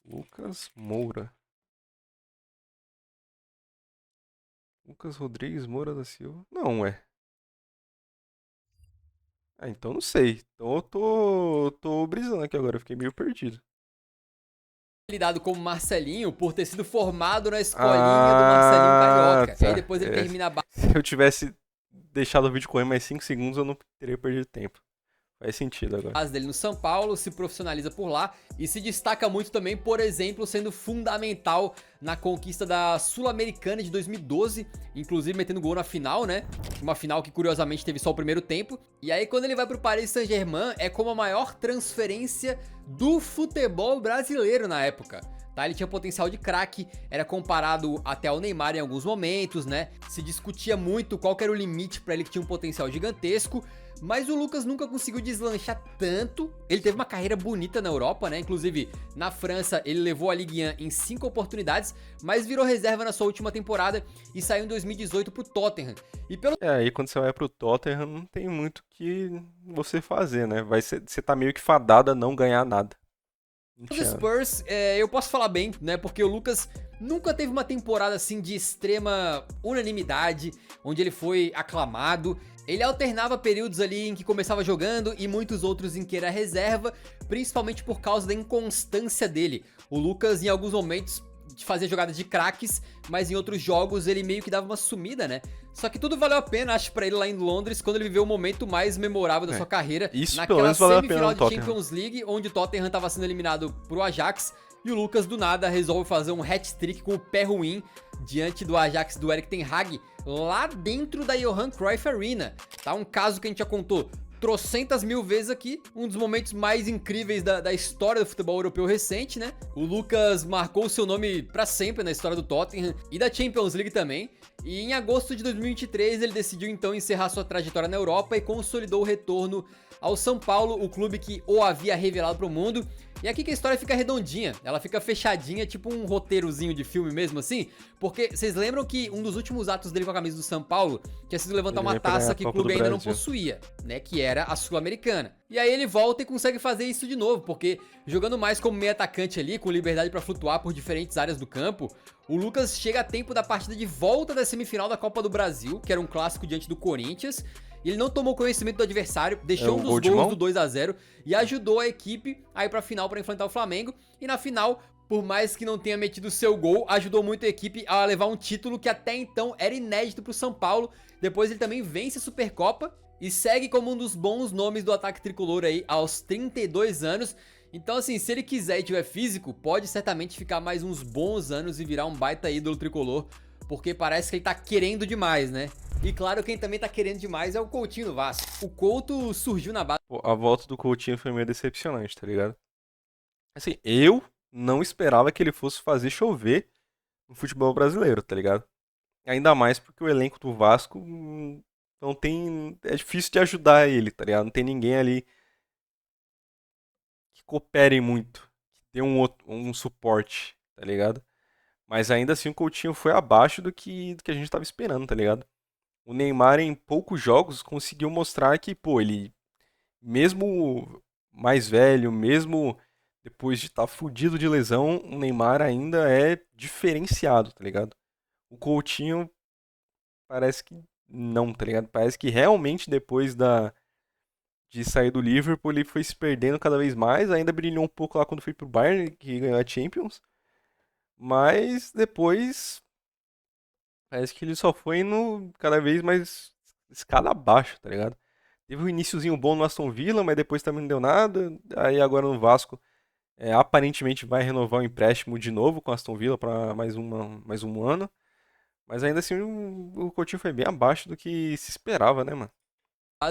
Lucas Moura. Lucas Rodrigues Moura da Silva. Não, é. Ah, então não sei. Então eu tô brisando aqui agora. Eu fiquei meio perdido. Apelidado como Marcelinho por ter sido formado na escolinha do Marcelinho Carioca. Tá. E aí depois ele É, termina a base. se eu tivesse deixado o vídeo correr mais 5 segundos, eu não teria perdido tempo. Faz sentido agora. Base dele no São Paulo, se profissionaliza por lá e se destaca muito também, por exemplo, sendo fundamental na conquista da Sul-Americana de 2012, inclusive metendo gol na final, né? Uma final que curiosamente teve só o primeiro tempo. E aí quando ele vai pro Paris Saint-Germain, é como a maior transferência do futebol brasileiro na época. Tá, ele tinha potencial de craque, era comparado até ao Neymar em alguns momentos, né? Se discutia muito qual que era o limite pra ele que tinha um potencial gigantesco. Mas o Lucas nunca conseguiu deslanchar tanto. Ele teve uma carreira bonita na Europa, né? Inclusive, na França, ele levou a Ligue 1 em 5 oportunidades, mas virou reserva na sua última temporada e saiu em 2018 pro Tottenham. E pelo Aí quando você vai pro Tottenham, não tem muito o que você fazer, né? Você tá meio que fadado a não ganhar nada. Os Spurs, eu posso falar bem, né? Porque o Lucas nunca teve uma temporada assim de extrema unanimidade, onde ele foi aclamado. Ele alternava períodos ali em que começava jogando e muitos outros em que era reserva, principalmente por causa da inconstância dele. O Lucas, em alguns momentos, fazia jogadas de craques, mas em outros jogos ele meio que dava uma sumida, né? Só que tudo valeu a pena, acho, pra ele lá em Londres, quando ele viveu o momento mais memorável da sua carreira. Isso pelo naquela menos valeu a pena semifinal no de Tottenham. Champions League, onde o Tottenham tava sendo eliminado pro Ajax, e o Lucas, do nada, resolve fazer um hat-trick com o pé ruim diante do Ajax do Erik ten Hag, lá dentro da Johan Cruyff Arena. Tá um caso que a gente já contou trocentas mil vezes aqui, um dos momentos mais incríveis da história do futebol europeu recente, né? O Lucas marcou seu nome pra sempre na história do Tottenham e da Champions League também. E em agosto de 2023 ele decidiu então encerrar sua trajetória na Europa e consolidou o retorno ao São Paulo, o clube que o havia revelado pro mundo. E aqui que a história fica redondinha, ela fica fechadinha, tipo um roteirozinho de filme mesmo assim, porque vocês lembram que um dos últimos atos dele com a camisa do São Paulo tinha sido levantar uma taça que o clube ainda não possuía, né, que era a Sul-Americana. E aí ele volta e consegue fazer isso de novo, porque jogando mais como meio atacante ali, com liberdade pra flutuar por diferentes áreas do campo, o Lucas chega a tempo da partida de volta da semifinal da Copa do Brasil, que era um clássico diante do Corinthians. Ele não tomou conhecimento do adversário, deixou um dos gols do 2-0 e ajudou a equipe a ir pra final para enfrentar o Flamengo. E na final, por mais que não tenha metido seu gol, ajudou muito a equipe a levar um título que até então era inédito pro São Paulo. Depois ele também vence a Supercopa e segue como um dos bons nomes do ataque tricolor aí aos 32 anos. Então assim, se ele quiser e tiver físico, pode certamente ficar mais uns bons anos e virar um baita ídolo tricolor, porque parece que ele tá querendo demais, né? E claro, quem também tá querendo demais é o Coutinho no Vasco. O Couto surgiu na base Pô, a volta do Coutinho foi meio decepcionante, tá ligado? Assim, eu não esperava que ele fosse fazer chover no futebol brasileiro, tá ligado? Ainda mais porque o elenco do Vasco não tem. É difícil de ajudar ele, tá ligado? Não tem ninguém ali que coopere muito, que dê um suporte, tá ligado? Mas ainda assim o Coutinho foi abaixo do que a gente tava esperando, tá ligado? O Neymar em poucos jogos conseguiu mostrar que, pô, ele, mesmo mais velho, mesmo depois de estar fudido de lesão, o Neymar ainda é diferenciado, tá ligado? O Coutinho parece que não, tá ligado? Parece que realmente depois de sair do Liverpool ele foi se perdendo cada vez mais, ainda brilhou um pouco lá quando foi pro Bayern, que ganhou a Champions, mas depois parece que ele só foi indo cada vez mais escada abaixo, tá ligado? Teve um iniciozinho bom no Aston Villa, mas depois também não deu nada. Aí agora no Vasco, aparentemente vai renovar o empréstimo de novo com o Aston Villa para mais um ano. Mas ainda assim o Coutinho foi bem abaixo do que se esperava, né, mano?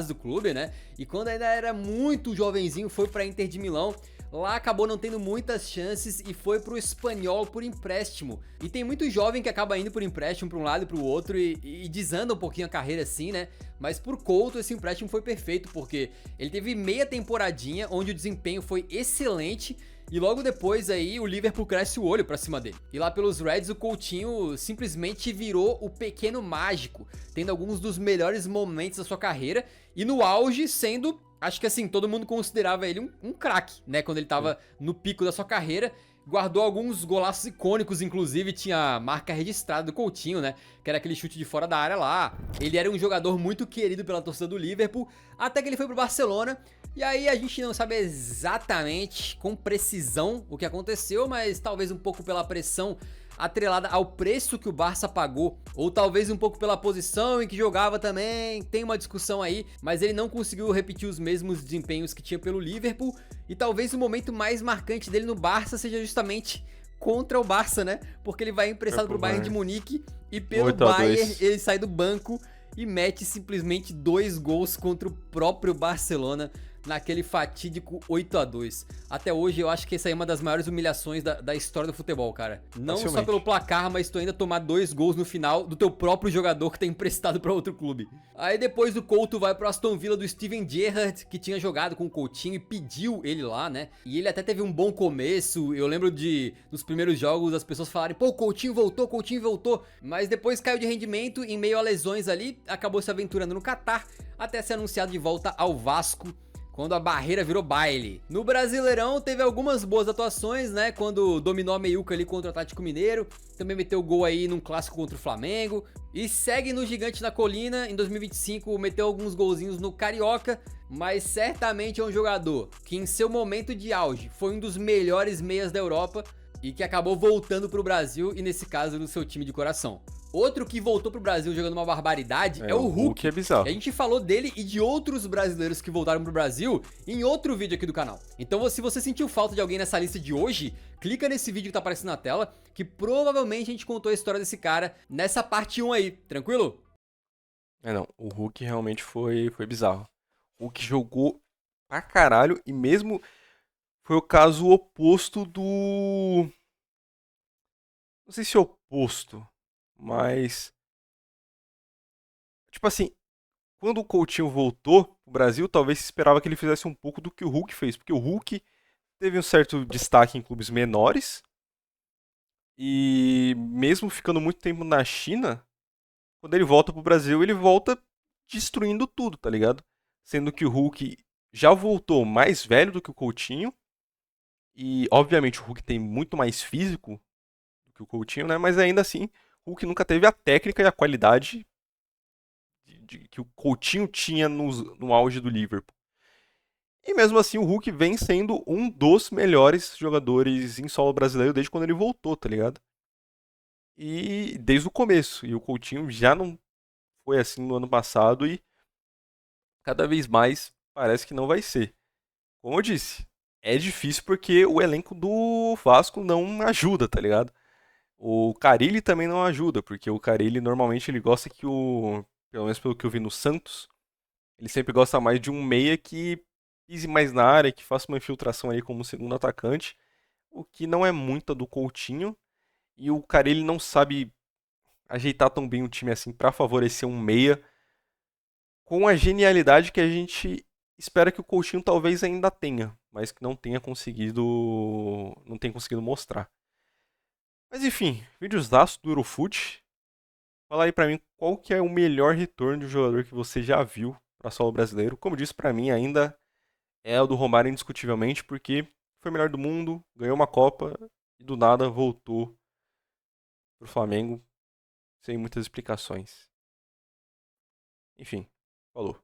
do clube, né? E quando ainda era muito jovenzinho, foi pra Inter de Milão. Lá acabou não tendo muitas chances e foi pro Espanhol por empréstimo. E tem muito jovem que acaba indo por empréstimo pra um lado e pro outro e desanda um pouquinho a carreira assim, né? Mas por Couto esse empréstimo foi perfeito, porque ele teve meia temporadinha onde o desempenho foi excelente. E logo depois aí o Liverpool cresce o olho pra cima dele. E lá pelos Reds o Coutinho simplesmente virou o pequeno mágico, tendo alguns dos melhores momentos da sua carreira e no auge sendo, acho que assim, todo mundo considerava ele um craque, né, quando ele tava no pico da sua carreira. Guardou alguns golaços icônicos, inclusive tinha a marca registrada do Coutinho, né? Que era aquele chute de fora da área lá. Ele era um jogador muito querido pela torcida do Liverpool, até que ele foi pro Barcelona. E aí a gente não sabe exatamente com precisão o que aconteceu, mas talvez um pouco pela pressão atrelada ao preço que o Barça pagou, ou talvez um pouco pela posição em que jogava também, tem uma discussão aí, mas ele não conseguiu repetir os mesmos desempenhos que tinha pelo Liverpool, e talvez o momento mais marcante dele no Barça seja justamente contra o Barça, né? Porque ele vai emprestado pro Bayern de Munique e pelo Bayern ele sai do banco e mete simplesmente 2 gols contra o próprio Barcelona naquele fatídico 8-2. Até hoje eu acho que essa é uma das maiores humilhações da história do futebol, cara. Não só pelo placar, mas tu ainda tomar 2 gols no final do teu próprio jogador que tá emprestado pra outro clube. Aí depois o Couto vai pro Aston Villa do Steven Gerrard, que tinha jogado com o Coutinho e pediu ele lá, né? E ele até teve um bom começo. Eu lembro nos primeiros jogos as pessoas falarem, pô, o Coutinho voltou. Mas depois caiu de rendimento em meio a lesões ali, acabou se aventurando no Catar, até ser anunciado de volta ao Vasco, quando a barreira virou baile. No Brasileirão teve algumas boas atuações, né? Quando dominou a meiuca ali contra o Atlético Mineiro, também meteu gol aí num clássico contra o Flamengo. E segue no Gigante da Colina, em 2025 meteu alguns golzinhos no Carioca, mas certamente é um jogador que em seu momento de auge foi um dos melhores meias da Europa e que acabou voltando pro Brasil e nesse caso no seu time de coração. Outro que voltou pro Brasil jogando uma barbaridade é o Hulk. É bizarro. A gente falou dele e de outros brasileiros que voltaram pro Brasil em outro vídeo aqui do canal. Então se você sentiu falta de alguém nessa lista de hoje, clica nesse vídeo que tá aparecendo na tela, que provavelmente a gente contou a história desse cara nessa parte 1 aí, tranquilo? Não, o Hulk realmente foi bizarro. O Hulk jogou pra caralho e mesmo foi o caso oposto do... Não sei se é oposto, mas... Tipo assim, quando o Coutinho voltou pro Brasil, talvez se esperava que ele fizesse um pouco do que o Hulk fez, porque o Hulk teve um certo destaque em clubes menores e mesmo ficando muito tempo na China, quando ele volta pro Brasil, ele volta destruindo tudo, tá ligado? Sendo que o Hulk já voltou mais velho do que o Coutinho e obviamente o Hulk tem muito mais físico do que o Coutinho, né? Mas ainda assim, o Hulk nunca teve a técnica e a qualidade que o Coutinho tinha no auge do Liverpool. E mesmo assim, o Hulk vem sendo um dos melhores jogadores em solo brasileiro desde quando ele voltou, tá ligado? E desde o começo. E o Coutinho já não foi assim no ano passado e cada vez mais parece que não vai ser. Como eu disse, é difícil porque o elenco do Vasco não ajuda, tá ligado? O Carille também não ajuda, porque o Carille normalmente ele gosta que pelo menos pelo que eu vi no Santos, ele sempre gosta mais de um meia que pise mais na área, que faça uma infiltração ali como segundo atacante, o que não é muita do Coutinho. E o cara ele não sabe ajeitar tão bem o time assim pra favorecer um meia com a genialidade que a gente espera que o Coutinho talvez ainda tenha, mas que não tenha conseguido mostrar. Mas enfim, videozaço do Eurofoot. Fala aí pra mim qual que é o melhor retorno de um jogador que você já viu pra solo brasileiro. Como eu disse, pra mim ainda é o do Romário indiscutivelmente, porque foi o melhor do mundo, ganhou uma Copa e do nada voltou pro Flamengo sem muitas explicações. Enfim, falou.